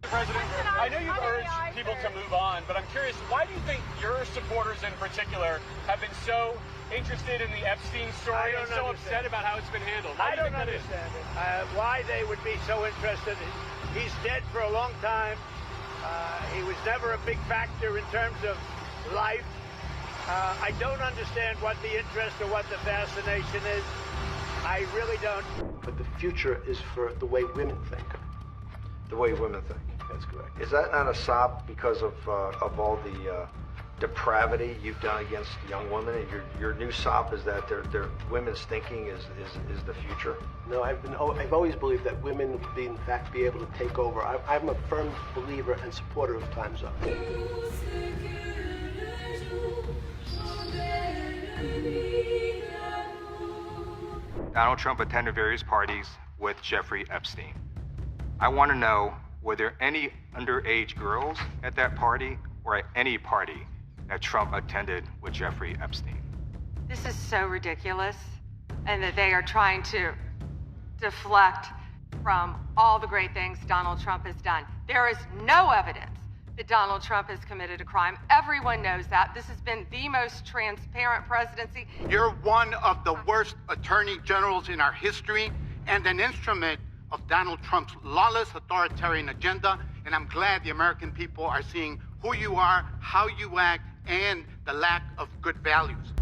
Mr. President, I know you've urged people to move on, but I'm curious, why do you think your supporters in particular have been so interested in the Epstein story and so upset about how it's been handled? I don't understand it. Why they would be so interested. He's dead for a long time. He was never a big factor in terms of life. I don't understand what the interest or what the fascination is. I really don't. But the future is for the way women think. The way women think, that's correct. Is that not a sop because of all the depravity you've done against young women? And your new sop is that their women's thinking is the future? No, I've always believed that women would in fact be able to take over. I'm a firm believer and supporter of Time's Up. Donald Trump attended various parties with Jeffrey Epstein. I want to know, were there any underage girls at that party or at any party that Trump attended with Jeffrey Epstein? This is so ridiculous, and that they are trying to deflect from all the great things Donald Trump has done. There is no evidence that Donald Trump has committed a crime. Everyone knows that. This has been the most transparent presidency. You're one of the worst attorney generals in our history and an instrument of Donald Trump's lawless authoritarian agenda, and I'm glad the American people are seeing who you are, how you act, and the lack of good values.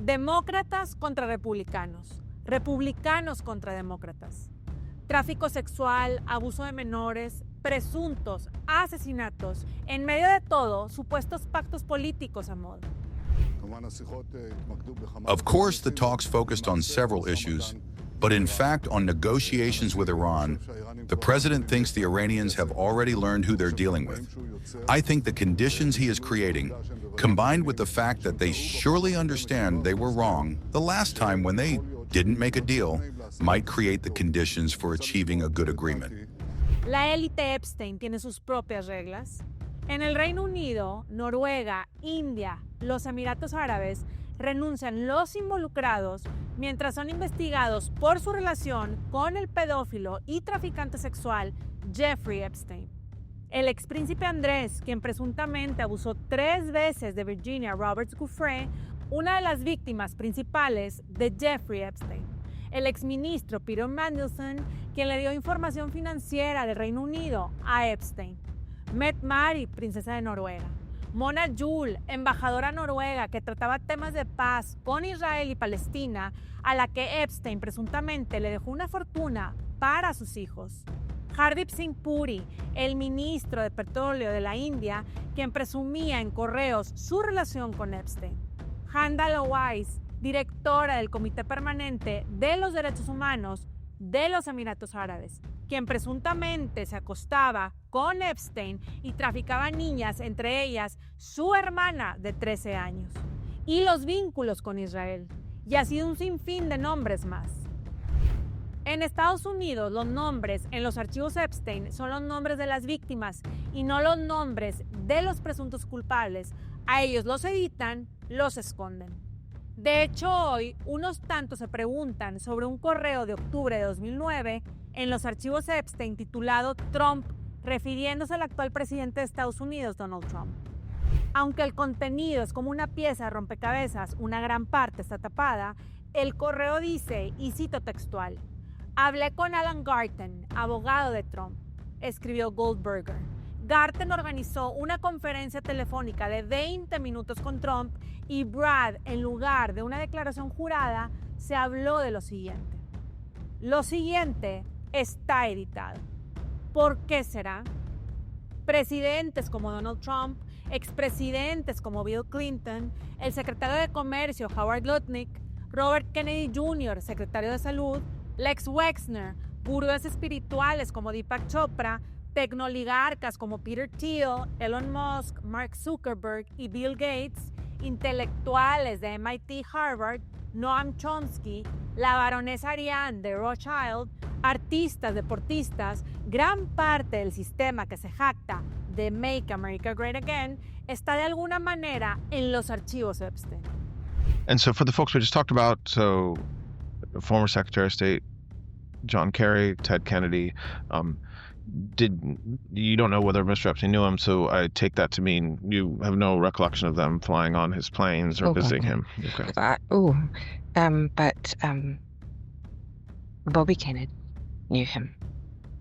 Demócratas contra republicanos, republicanos contra demócratas. Tráfico sexual, abuso de menores, presuntos asesinatos, en medio de todo, supuestos pactos políticos a modo. Of course, the talks focused on several issues, but in fact, on negotiations with Iran, the president thinks the Iranians have already learned who they're dealing with. I think the conditions he is creating, combined with the fact that they surely understand they were wrong the last time when they didn't make a deal, might create the conditions for achieving a good agreement. La élite Epstein tiene sus propias reglas. En el Reino Unido, Noruega, India, los Emiratos Árabes renuncian los involucrados mientras son investigados por su relación con el pedófilo y traficante sexual Jeffrey Epstein. El expríncipe Andrés, quien presuntamente abusó 3 veces de Virginia Roberts Giuffre, una de las víctimas principales de Jeffrey Epstein. El exministro Peter Mandelson, quien le dio información financiera del Reino Unido a Epstein. Mette-Marit, princesa de Noruega. Mona Juul, embajadora noruega que trataba temas de paz con Israel y Palestina, a la que Epstein presuntamente le dejó una fortuna para sus hijos. Hardeep Singh Puri, el ministro de Petróleo de la India, quien presumía en correos su relación con Epstein. Handa Lawais, directora del Comité Permanente de los Derechos Humanos de los Emiratos Árabes, quien presuntamente se acostaba con Epstein y traficaba niñas, entre ellas su hermana de 13 años. Y los vínculos con Israel. Y así un sinfín de nombres más. En Estados Unidos, los nombres en los archivos Epstein son los nombres de las víctimas y no los nombres de los presuntos culpables. A ellos los editan, los esconden. De hecho, hoy, unos tantos se preguntan sobre un correo de octubre de 2009 en los archivos Epstein titulado Trump, refiriéndose al actual presidente de Estados Unidos, Donald Trump. Aunque el contenido es como una pieza de rompecabezas, una gran parte está tapada, el correo dice, y cito textual, hablé con Alan Garten, abogado de Trump, escribió Goldberger. Garten organizó una conferencia telefónica de 20 minutos con Trump y Brad, en lugar de una declaración jurada, se habló de lo siguiente. Lo siguiente está editado. ¿Por qué será? Presidentes como Donald Trump, expresidentes como Bill Clinton, el secretario de Comercio Howard Lutnick, Robert Kennedy Jr., secretario de Salud, Lex Wexner, gurúes espirituales como Deepak Chopra, tecnoligarcas como Peter Thiel, Elon Musk, Mark Zuckerberg y Bill Gates, intelectuales de MIT, Harvard, Noam Chomsky, la baronesa Ariane de Rothschild, artistas, deportistas, gran parte del sistema que se jacta de Make America Great Again está de alguna manera en los archivos Epstein. And so for the folks we just talked about, so former Secretary of State John Kerry, Ted Kennedy, you don't know whether Mr. Epstein knew him, so I take that to mean you have no recollection of them flying on his planes or visiting him. Okay. But Bobby Kennedy knew him.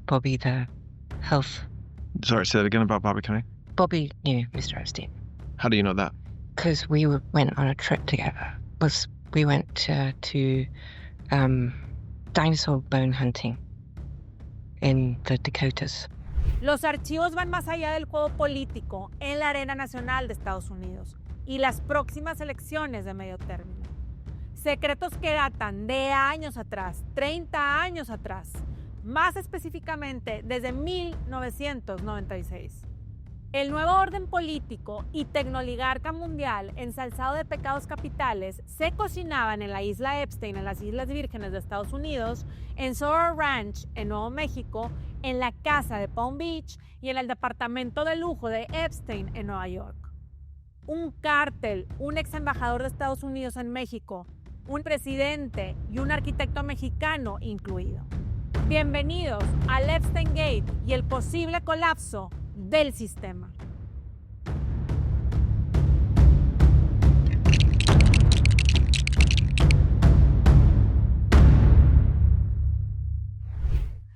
Bobby, the health. Sorry, say that again about Bobby Kennedy. Bobby knew Mr. Epstein. How do you know that? Because we went on a trip together. We went to dinosaur bone hunting in the Dakotas. Los archivos van más allá del juego político en la arena nacional de Estados Unidos y las próximas elecciones de medio término. Secretos que datan de años atrás, 30 años atrás, más específicamente desde 1996. El nuevo orden político y tecnoligarca mundial ensalzado de pecados capitales se cocinaban en la isla Epstein, en las Islas Vírgenes de Estados Unidos, en Soho Ranch, en Nuevo México, en la casa de Palm Beach y en el departamento de lujo de Epstein en Nueva York. Un cártel, un ex embajador de Estados Unidos en México, un presidente y un arquitecto mexicano incluido. Bienvenidos al Epstein Gate y el posible colapso del sistema.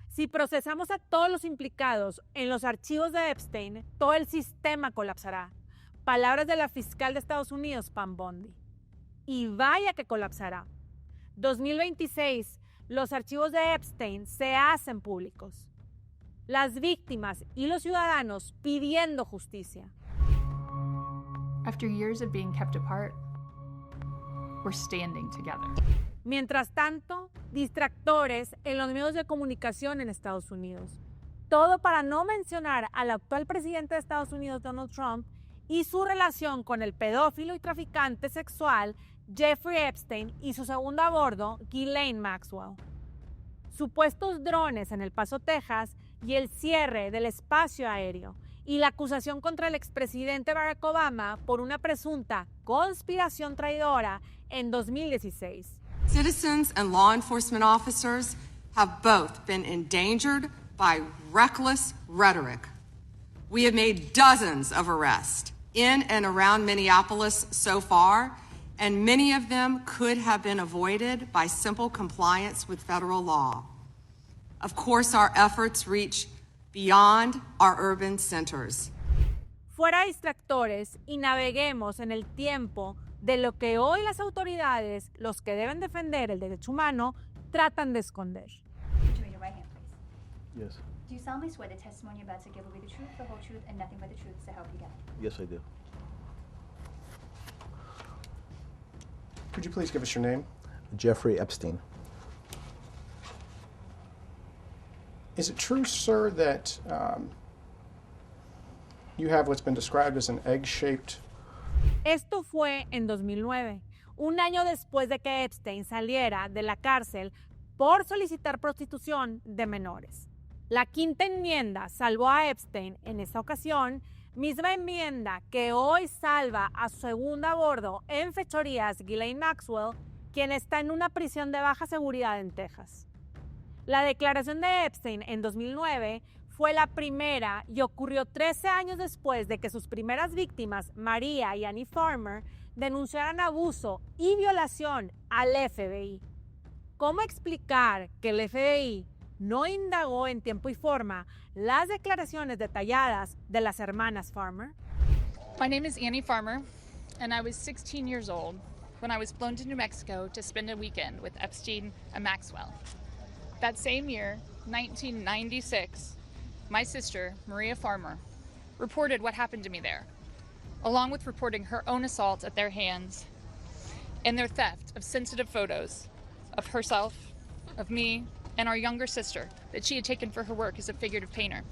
Si procesamos a todos los implicados en los archivos de Epstein, todo el sistema colapsará. Palabras de la fiscal de Estados Unidos, Pam Bondi. Y vaya que colapsará. 2026, los archivos de Epstein se hacen públicos. Las víctimas y los ciudadanos pidiendo justicia. After years of being kept apart, we're standing together. Mientras tanto, distractores en los medios de comunicación en Estados Unidos. Todo para no mencionar al actual presidente de Estados Unidos, Donald Trump, y su relación con el pedófilo y traficante sexual Jeffrey Epstein y su segundo a bordo, Ghislaine Maxwell. Supuestos drones en El Paso, Texas, y el cierre del espacio aéreo, y la acusación contra el expresidente Barack Obama por una presunta conspiración traidora en 2016. Citizens and law enforcement officers have both been endangered by reckless rhetoric. We have made dozens of arrests in and around Minneapolis so far, and many of them could have been avoided by simple compliance with federal law. Of course, our efforts reach beyond our urban centers. Fuera distractores y naveguemos en el tiempo de lo que hoy las autoridades, los que deben defender el derecho humano, tratan de esconder. Would you raise your right hand, please? Yes. Do you solemnly swear the testimony you're about to give will be the truth, the whole truth, and nothing but the truth to help you God? Yes, I do. Could you please give us your name? Jeffrey Epstein. Is it true, sir, that you have what's been described as an egg-shaped? Esto fue en 2009, un año después de que Epstein saliera de la cárcel por solicitar prostitución de menores. La quinta enmienda salvó a Epstein en esa ocasión, misma enmienda que hoy salva a su segundo a bordo en fechorías, Ghislaine Maxwell, quien está en una prisión de baja seguridad en Texas. La declaración de Epstein en 2009 fue la primera y ocurrió 13 años después de que sus primeras víctimas, María y Annie Farmer, denunciaran abuso y violación al FBI. ¿Cómo explicar que el FBI no indagó en tiempo y forma las declaraciones detalladas de las hermanas Farmer? My name is Annie Farmer, and I was 16 years old when I was flown to New Mexico to spend a weekend with Epstein and Maxwell. That same year, 1996, my sister, Maria Farmer, reported what happened to me there, along with reporting her own assault at their hands and their theft of sensitive photos of herself, of me, and our younger sister that she had taken for her work as a figurative painter.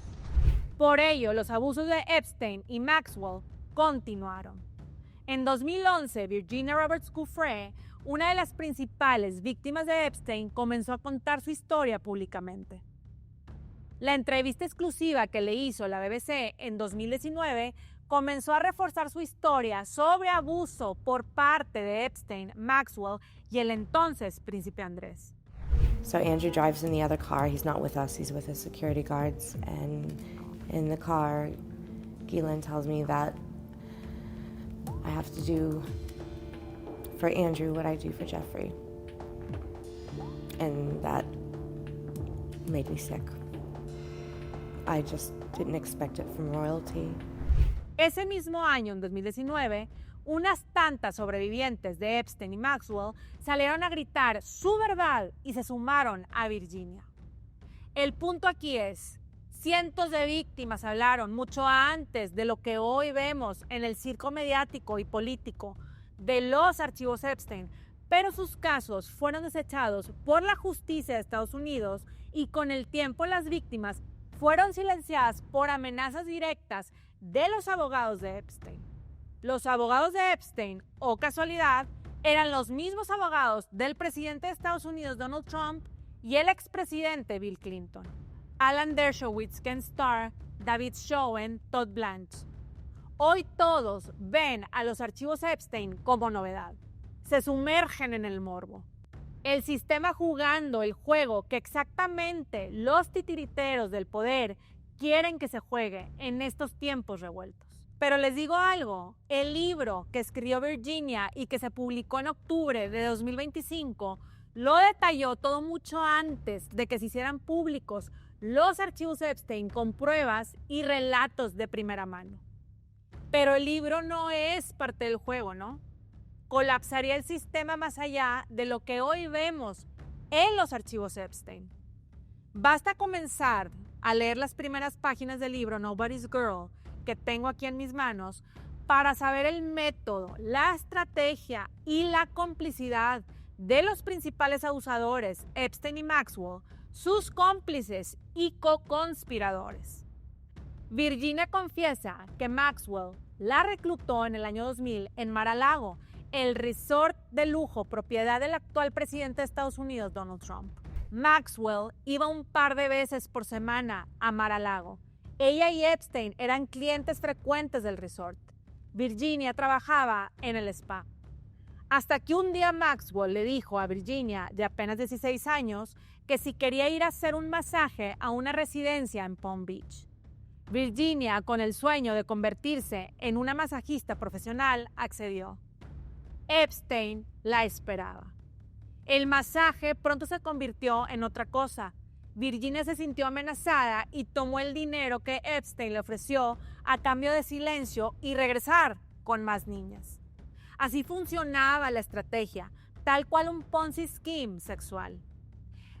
Por ello, los abusos de Epstein y Maxwell continuaron. En 2011, Virginia Roberts Giuffre, una de las principales víctimas de Epstein, comenzó a contar su historia públicamente. La entrevista exclusiva que le hizo la BBC en 2019 comenzó a reforzar su historia sobre abuso por parte de Epstein, Maxwell y el entonces príncipe Andrés. So Andrew drives in the other car. He's not with us. He's with his security guards. And in the car, Ghislaine tells me that I have to do for Andrew what I do for Jeffrey. And that made me sick. I just didn't expect it from royalty. Ese mismo año, en 2019, unas tantas sobrevivientes de Epstein y Maxwell salieron a gritar su verdad y se sumaron a Virginia. El punto aquí es, cientos de víctimas hablaron mucho antes de lo que hoy vemos en el circo mediático y político de los archivos Epstein, pero sus casos fueron desechados por la justicia de Estados Unidos y con el tiempo las víctimas fueron silenciadas por amenazas directas de los abogados de Epstein. Los abogados de Epstein, o casualidad, eran los mismos abogados del presidente de Estados Unidos, Donald Trump, y el expresidente Bill Clinton. Alan Dershowitz, Ken Starr, David Schoen, Todd Blanche. Hoy todos ven a los archivos Epstein como novedad. Se sumergen en el morbo. El sistema jugando el juego que exactamente los titiriteros del poder quieren que se juegue en estos tiempos revueltos. Pero les digo algo, el libro que escribió Virginia y que se publicó en octubre de 2025 lo detalló todo mucho antes de que se hicieran públicos los archivos Epstein con pruebas y relatos de primera mano. Pero el libro no es parte del juego, ¿no? Colapsaría el sistema más allá de lo que hoy vemos en los archivos Epstein. Basta comenzar a leer las primeras páginas del libro Nobody's Girl que tengo aquí en mis manos para saber el método, la estrategia y la complicidad de los principales abusadores, Epstein y Maxwell, sus cómplices y co-conspiradores. Virginia confiesa que Maxwell la reclutó en el año 2000 en Mar-a-Lago, el resort de lujo propiedad del actual presidente de Estados Unidos, Donald Trump. Maxwell iba un par de veces por semana a Mar-a-Lago. Ella y Epstein eran clientes frecuentes del resort. Virginia trabajaba en el spa. Hasta que un día Maxwell le dijo a Virginia, de apenas 16 años, que si quería ir a hacer un masaje a una residencia en Palm Beach. Virginia, con el sueño de convertirse en una masajista profesional, accedió. Epstein la esperaba. El masaje pronto se convirtió en otra cosa. Virginia se sintió amenazada y tomó el dinero que Epstein le ofreció a cambio de silencio y regresar con más niñas. Así funcionaba la estrategia, tal cual un Ponzi scheme sexual.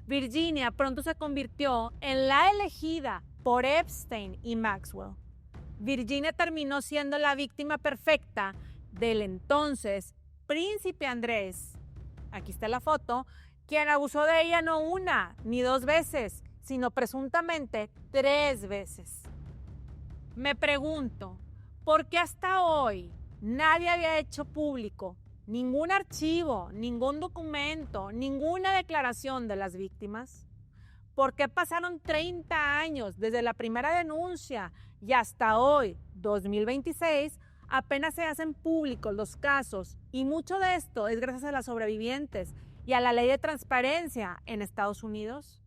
Virginia pronto se convirtió en la elegida por Epstein y Maxwell. Virginia terminó siendo la víctima perfecta del entonces príncipe Andrés, aquí está la foto, quien abusó de ella no una ni dos veces, sino presuntamente 3 veces. Me pregunto, ¿por qué hasta hoy nadie había hecho público ningún archivo, ningún documento, ninguna declaración de las víctimas? ¿Por qué pasaron 30 años desde la primera denuncia y hasta hoy, 2026, apenas se hacen públicos los casos? Y mucho de esto es gracias a las sobrevivientes y a la ley de transparencia en Estados Unidos.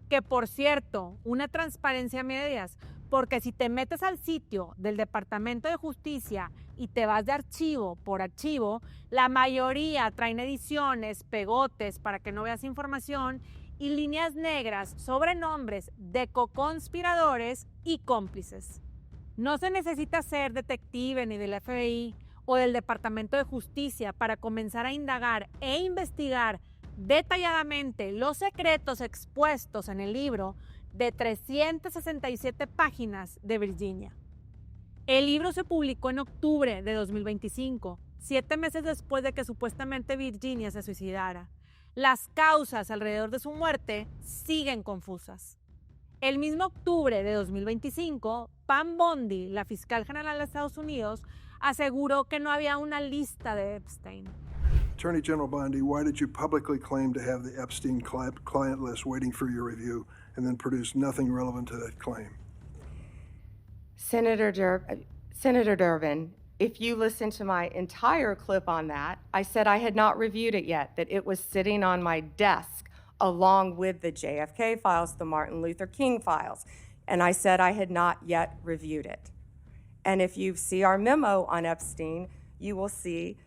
Que por cierto, una transparencia a medias, porque si te metes al sitio del Departamento de Justicia y te vas de archivo por archivo, la mayoría traen ediciones, pegotes para que no veas información y líneas negras sobre nombres de co-conspiradores y cómplices. No se necesita ser detective ni del FBI o del Departamento de Justicia para comenzar a indagar e investigar detalladamente los secretos expuestos en el libro de 367 páginas de Virginia. El libro se publicó en octubre de 2025, 7 meses después de que supuestamente Virginia se suicidara. Las causas alrededor de su muerte siguen confusas. El mismo octubre de 2025, Pam Bondi, la fiscal general de Estados Unidos, aseguró que no había una lista de Epstein. Attorney General Bondi, why did you publicly claim to have the Epstein client list waiting for your review and then produce nothing relevant to that claim? Senator Durbin, if you listen to my entire clip on that, I said I had not reviewed it yet, that it was sitting on my desk along with the JFK files, the Martin Luther King files. And I said I had not yet reviewed it. And if you see our memo on Epstein, you will see,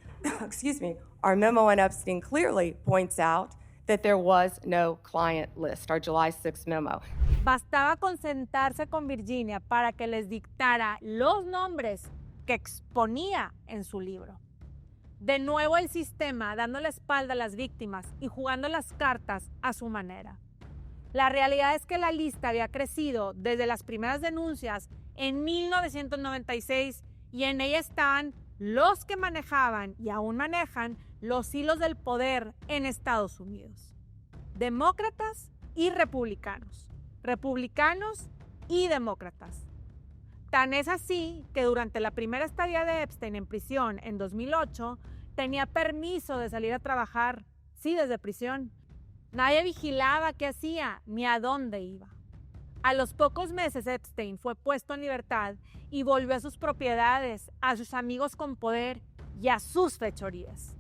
excuse me, our memo on Epstein clearly points out that there was no client list, our July 6th memo. Bastaba con sentarse con Virginia para que les dictara los nombres que exponía en su libro. De nuevo el sistema dando la espalda a las víctimas y jugando las cartas a su manera. La realidad es que la lista había crecido desde las primeras denuncias en 1996 y en ella estaban los que manejaban y aún manejan los hilos del poder en Estados Unidos. Demócratas y republicanos. Republicanos y demócratas. Tan es así que durante la primera estadía de Epstein en prisión en 2008, tenía permiso de salir a trabajar, sí, desde prisión. Nadie vigilaba qué hacía ni a dónde iba. A los pocos meses Epstein fue puesto en libertad y volvió a sus propiedades, a sus amigos con poder y a sus fechorías.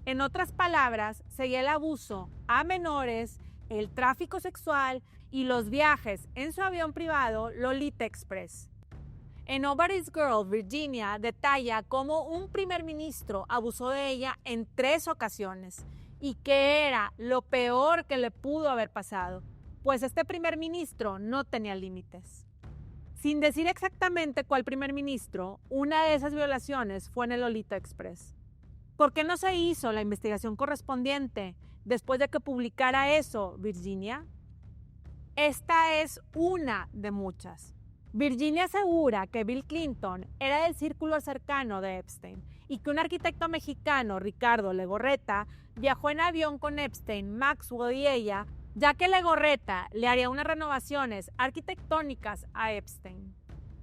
En otras palabras, seguía el abuso a menores, el tráfico sexual y los viajes en su avión privado Lolita Express. En Nobody's Girl, Virginia detalla cómo un primer ministro abusó de ella en 3 ocasiones y que era lo peor que le pudo haber pasado, pues este primer ministro no tenía límites. Sin decir exactamente cuál primer ministro, una de esas violaciones fue en el Lolita Express. ¿Por qué no se hizo la investigación correspondiente después de que publicara eso, Virginia? Esta es una de muchas. Virginia asegura que Bill Clinton era del círculo cercano de Epstein y que un arquitecto mexicano, Ricardo Legorreta, viajó en avión con Epstein, Maxwell y ella, ya que Legorreta le haría unas renovaciones arquitectónicas a Epstein.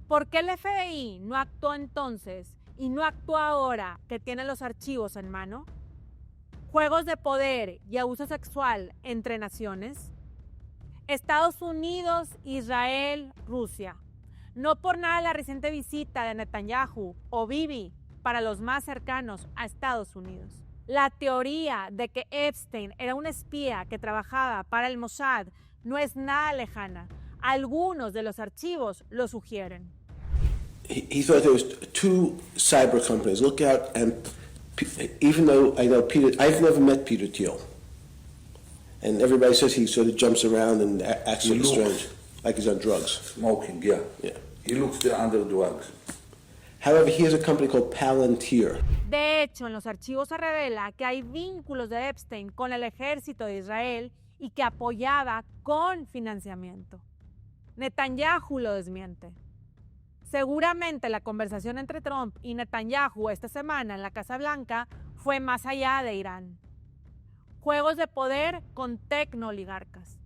¿Por qué el FBI no actuó entonces y no actúa ahora que tiene los archivos en mano? ¿Juegos de poder y abuso sexual entre naciones? Estados Unidos, Israel, Rusia. No por nada la reciente visita de Netanyahu o Bibi para los más cercanos a Estados Unidos. La teoría de que Epstein era un espía que trabajaba para el Mossad no es nada lejana. Algunos de los archivos lo sugieren. He thought there was 2 cyber companies. Look out, and even though I know Peter, I've never met Peter Thiel. And everybody says he sort of jumps around and acts sort of strange, like he's on drugs. Smoking, yeah. He looks under drugs. However, he has a company called Palantir. De hecho, en los archivos se revela que hay vínculos de Epstein con el ejército de Israel y que apoyaba con financiamiento. Netanyahu lo desmiente. Seguramente la conversación entre Trump y Netanyahu esta semana en la Casa Blanca fue más allá de Irán. Juegos de poder con tecnooligarcas.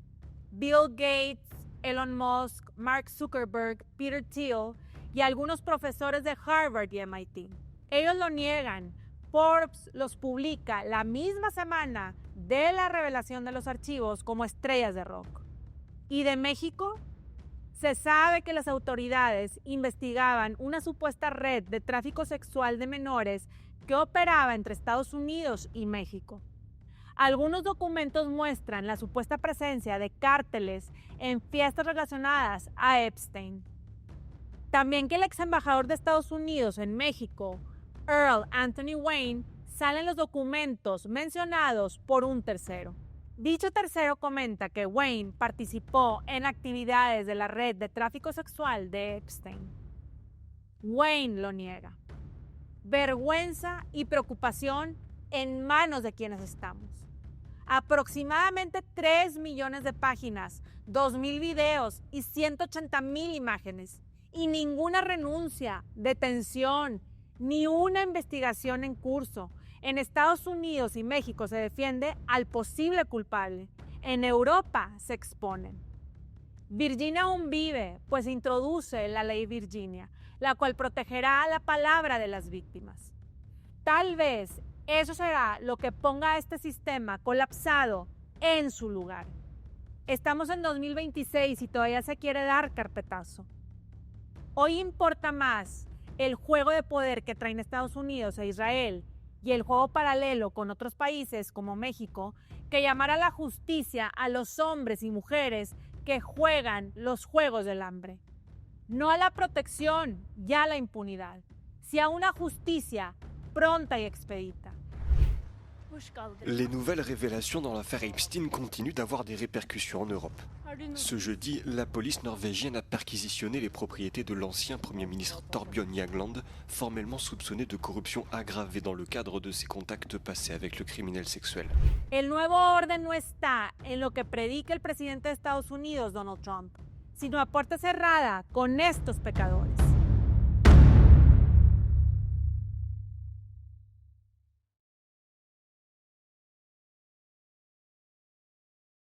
Bill Gates, Elon Musk, Mark Zuckerberg, Peter Thiel y algunos profesores de Harvard y MIT. Ellos lo niegan. Forbes los publica la misma semana de la revelación de los archivos como estrellas de rock. ¿Y de México? Se sabe que las autoridades investigaban una supuesta red de tráfico sexual de menores que operaba entre Estados Unidos y México. Algunos documentos muestran la supuesta presencia de cárteles en fiestas relacionadas a Epstein. También que el ex embajador de Estados Unidos en México, Earl Anthony Wayne, sale en los documentos mencionados por un tercero. Dicho tercero comenta que Wayne participó en actividades de la red de tráfico sexual de Epstein. Wayne lo niega. Vergüenza y preocupación en manos de quienes estamos. Aproximadamente 3 millones de páginas, 2,000 videos y 180,000 imágenes. Y ninguna renuncia, detención, ni una investigación en curso. En Estados Unidos y México se defiende al posible culpable. En Europa se exponen. Virginia aún vive, pues introduce la ley Virginia, la cual protegerá la palabra de las víctimas. Tal vez eso será lo que ponga a este sistema colapsado en su lugar. Estamos en 2026 y todavía se quiere dar carpetazo. Hoy importa más el juego de poder que traen Estados Unidos e Israel y el juego paralelo con otros países como México, que llamar a la justicia a los hombres y mujeres que juegan los juegos del hambre. No a la protección, ya a la impunidad, sí a una justicia pronta y expedita. Les nouvelles révélations dans l'affaire Epstein continuent d'avoir des répercussions en Europe. Ce jeudi, la police norvégienne a perquisitionné les propriétés de l'ancien Premier ministre Thorbjørn Jagland, formellement soupçonné de corruption aggravée dans le cadre de ses contacts passés avec le criminel sexuel. El nuevo orden no está en lo que predica el presidente de Estados Unidos, Donald Trump, sino a puerta cerrada con estos pecadores.